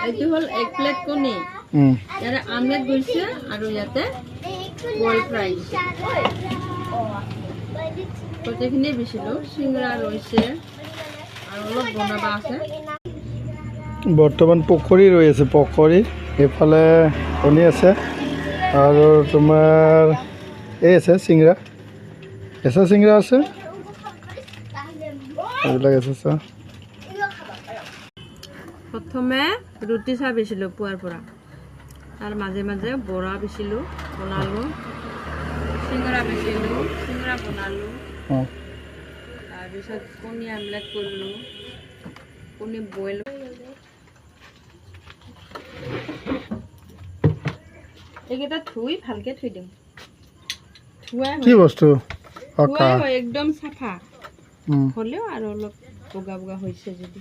এইটো হ'ল 1 প্লেট কণী ইয়াতে আমলেট গৈছে আৰু ইয়াতে বইল ফ্ৰাই গোটেইখিনি দিছিলোঁ চিংৰা ৰৈছে আৰু অলপ বনাবা আছে বৰ্তমান পকৰি ৰৈ আছে পকৰি এইফালে কণী আছে আৰু তোমাৰ এই আছে চিংৰা কেঁচা চিংৰা আছে এইবিলাক আছে চা প্ৰথমে ৰুটি চাহ বেচিলোঁ পুৱাৰ পৰা তাৰ মাজে মাজে বৰা বেচিলোঁ বনালোঁ চিংৰা বেচিলোঁ চিংৰা বনালোঁ তাৰপিছত কণী আমলেট কৰিলোঁ কণী বইল এইকেইটা ধুই ভালকৈ থৈ দিম কি বস্তু একদম চাফা হ'লেও আৰু অলপ বগা বগা হৈছে যদি